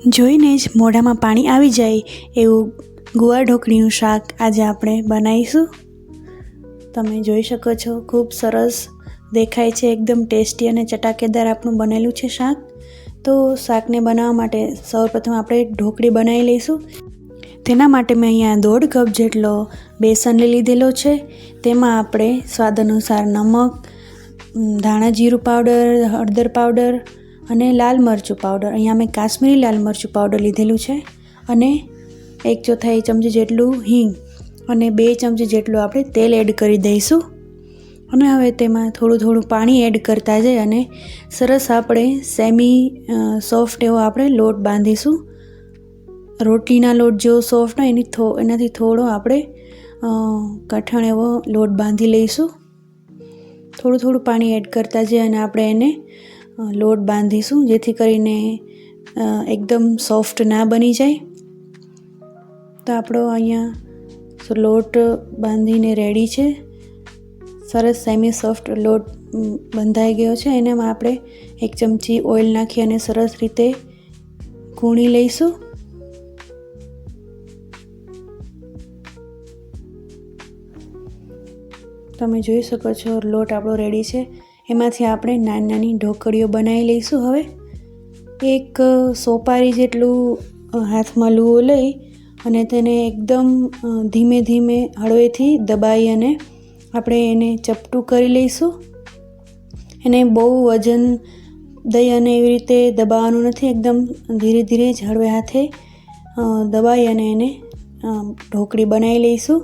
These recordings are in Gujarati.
જોઈને જ મોઢામાં પાણી આવી જાય એવું ગુવાર ઢોકળીનું શાક આજે આપણે બનાવીશું। તમે જોઈ શકો છો, ખૂબ સરસ દેખાય છે, એકદમ ટેસ્ટી અને ચટાકેદાર આપણું બનેલું છે શાક। તો શાકને બનાવવા માટે સૌપ્રથમ આપણે ઢોકળી બનાવી લઈશું। તેના માટે મેં અહીંયા 1.5 કપ જેટલો બેસન લઈ લીધેલો છે। તેમાં આપણે સ્વાદ અનુસાર નમક, ધાણા જીરું પાવડર, હળદર પાવડર અને લાલ મરચું પાવડર, અહીંયા મેં કાશ્મીરી લાલ મરચું પાવડર લીધેલું છે, અને 1/4 ચમચી જેટલું હિંગ અને 2 ચમચી જેટલું આપણે તેલ એડ કરી દઈશું। અને હવે તેમાં થોડું પાણી એડ કરતા જઈ અને સરસ આપણે સેમી સોફ્ટ એવો આપણે લોટ બાંધીશું। રોટલીના લોટ જેવો સોફ્ટ હોય એનાથી થોડો આપણે કઠણ એવો લોટ બાંધી લઈશું। થોડું પાણી એડ કરતા જઈ અને આપણે એને લોટ બાંધીશું, જેથી કરીને એકદમ સોફ્ટ ના બની જાય। તો આપણો અહીંયા લોટ બાંધીને રેડી છે, સરસ સેમી સોફ્ટ લોટ બંધાઈ ગયો છે। એનામાં આપણે 1 ચમચી ઓઇલ નાખી અને સરસ રીતે કૂણી લઈશું। તમે જોઈ શકો છો લોટ આપણો રેડી છે। એમાંથી આપણે નાની ઢોકળીઓ બનાવી લઈશું। હવે એક સોપારી જેટલું હાથમાં લુઓ લઈ અને તેને એકદમ ધીમે હળવેથી દબાઈ અને આપણે એને ચપટું કરી લઈશું। એને બહુ વજન દઈ અને એવી રીતે દબાવવાનું નથી, એકદમ ધીરે જ હળવે હાથે દબાઈ અને એને ઢોકળી બનાવી લઈશું।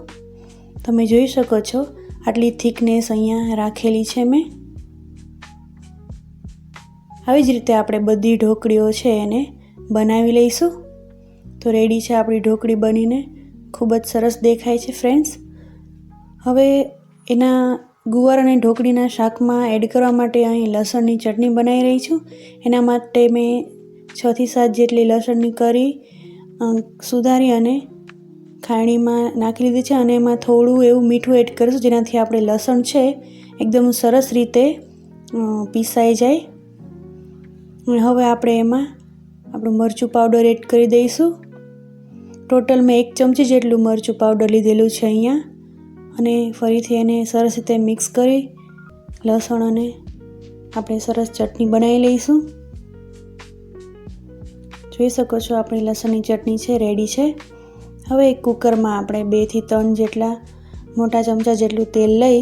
તમે જોઈ શકો છો આટલી થિકનેસ અહીંયા રાખેલી છે મેં। આવી જ રીતે આપણે બધી ઢોકળીઓ છે એને બનાવી લઈશું। તો રેડી છે આપણી ઢોકળી બનીને, ખૂબ જ સરસ દેખાય છે ફ્રેન્ડ્સ। હવે એના ગુવાર અને ઢોકળીના શાકમાં એડ કરવા માટે અહીં લસણની ચટણી બનાવી રહી છું। એના માટે મેં 6 થી 7 જેટલી લસણની કળી સુધારી અને ખાણીમાં નાખી લીધી છે, અને એમાં થોડું એવું મીઠું એડ કરીશું, જેનાથી આપણે લસણ છે એકદમ સરસ રીતે પીસાઈ જાય। હવે આપણે એમાં આપણું મરચું પાવડર એડ કરી દઈશું। ટોટલ મેં 1 ચમચી જેટલું મરચું પાવડર લીધેલું છે અહીંયા, અને ફરીથી એને સરસ રીતે મિક્સ કરી લસણ અને આપણે સરસ ચટણી બનાવી લઈશું। જોઈ શકો છો આપણી લસણની ચટણી છે રેડી છે। હવે એક કુકરમાં આપણે 2 થી 3 જેટલા મોટા ચમચા જેટલું તેલ લઈ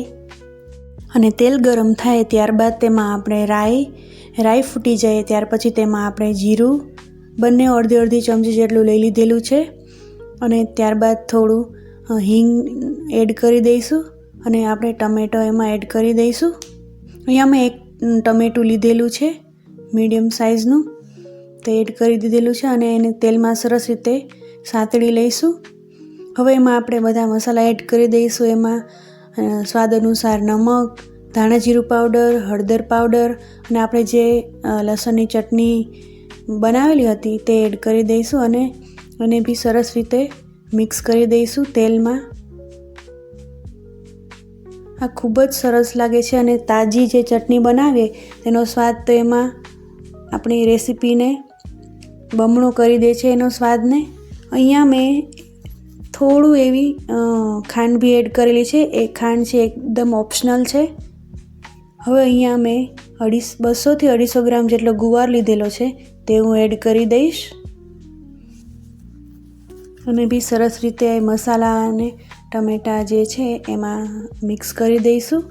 અને તેલ ગરમ થાય ત્યારબાદ તેમાં આપણે રાઈ ફૂટી જાય ત્યાર પછી તેમાં આપણે જીરું બંને અડધી ચમચી જેટલું લઈ લીધેલું છે, અને ત્યારબાદ થોડું હિંગ એડ કરી દઈશું, અને આપણે ટમેટો એમાં એડ કરી દઈશું। અહીંયા મેં 1 ટમેટું લીધેલું છે મીડિયમ સાઇઝનું, તે એડ કરી દીધેલું છે, અને એને તેલમાં સરસ રીતે સાતળી લઈશું। હવે એમાં આપણે બધા મસાલા એડ કરી દઈશું। એમાં સ્વાદ અનુસાર નમક, ધાણા જીરું પાવડર, હળદર પાવડર, અને આપણે જે લસણની ચટણી બનાવેલી હતી તે એડ કરી દઈશું, અને એને બી સરસ રીતે મિક્સ કરી દઈશું તેલમાં। આ ખૂબ જ સરસ લાગે છે, અને તાજી જે ચટણી બનાવીએ તેનો સ્વાદ તો એમાં આપણી રેસીપીને બમણો કરી દે છે એનો સ્વાદને। અહીંયા મેં થોડું એવી ખાંડ બી એડ કરેલી છે, એ ખાંડ છે એકદમ ઓપ્શનલ છે। હવે અહીંયા મેં 200 થી 250 ગ્રામ જેટલો ગુવાર લીધેલો છે, તે હું એડ કરી દઈશ, અને બી સરસ રીતે મસાલા અને ટમેટા જે છે એમાં મિક્સ કરી દઈશું।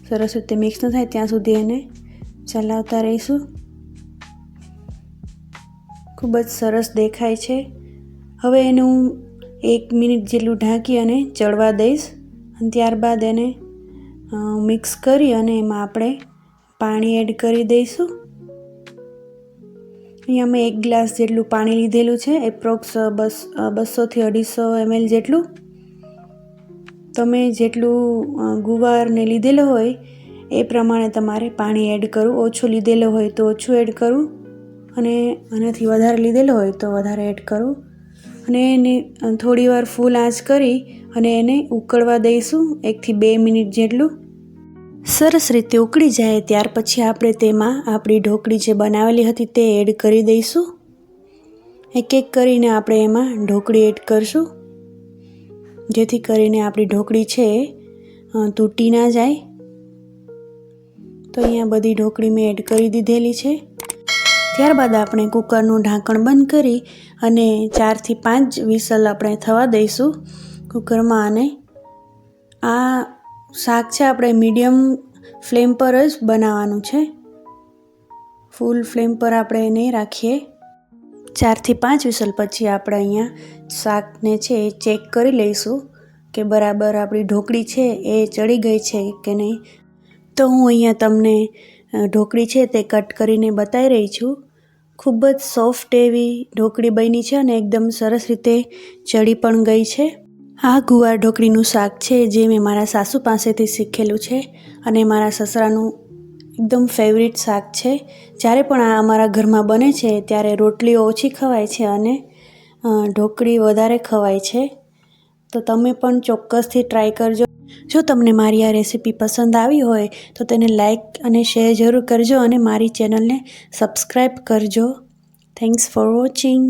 સરસ રીતે મિક્સ ન થાય ત્યાં સુધી એને ચલાવતા રહીશું। ખૂબ જ સરસ દેખાય છે। હવે એને હું 1 મિનિટ જેટલું ઢાંકી અને ચડવા દઈશ, અને ત્યારબાદ એને મિક્સ કરી અને એમાં આપણે પાણી એડ કરી દઈશું। અહીંયા મેં 1 ગ્લાસ જેટલું પાણી લીધેલું છે, એપ્રોક્સ 200 થી 250 ml જેટલું। તમે જેટલું ગુવારને લીધેલો હોય એ પ્રમાણે તમારે પાણી એડ કરવું, ઓછું લીધેલો હોય તો ઓછું એડ કરવું, અને આનાથી વધારે લીધેલો હોય તો વધારે એડ કરવું, અને એને થોડી વાર ફૂલ આંચ કરી અને એને ઉકળવા દઈશું 1 થી 2 મિનિટ જેટલું। સરસ રીતે ઉકળી જાય ત્યાર પછી આપણે તેમાં આપણી ઢોકળી જે બનાવેલી હતી તે એડ કરી દઈશું. એક એક કરીને આપણે એમાં ઢોકળી એડ કરશું, જેથી કરીને આપણી ઢોકળી છે તૂટી ના જાય. તો અહીંયા બધી ઢોકળી મેં એડ કરી દીધેલી છે. ત્યારબાદ આપણે કુકરનું ઢાંકણ બંધ કરી અને 4 થી 5 વિસલ આપણે થવા દઈશું કુકરમાં. અને આ શાક છે આપણે મીડિયમ ફ્લેમ પર જ બનાવવાનું છે, ફૂલ ફ્લેમ પર આપણે નહીં રાખીએ. 4 થી 5 વિસલ પછી આપણે અહીંયા શાકને છે એ ચેક કરી લઈશું કે બરાબર આપણી ઢોકળી છે એ ચડી ગઈ છે કે નહીં. તો હું અહીંયા તમને ઢોકળી છે તે કટ કરીને બતાવી રહી છું. ખૂબ જ સોફ્ટ એવી ઢોકળી બની છે અને એકદમ સરસ રીતે ચડી પણ ગઈ છે. આ ગુવાર ઢોકળીનું શાક છે જે મેં મારા સાસુ પાસેથી શીખેલું છે અને મારા સસરાનું એકદમ ફેવરિટ શાક છે. જ્યારે પણ આ અમારા ઘરમાં બને છે ત્યારે રોટલી ઓછી ખવાય છે અને ઢોકળી વધારે ખવાય છે. તો તમે પણ ચોક્કસથી ટ્રાય કરજો. જો તમને મારી આ રેસીપી પસંદ આવી હોય તો તેને લાઈક અને શેર જરૂર કરજો અને મારી ચેનલને સબસ્ક્રાઈબ કરજો. Thanks for watching.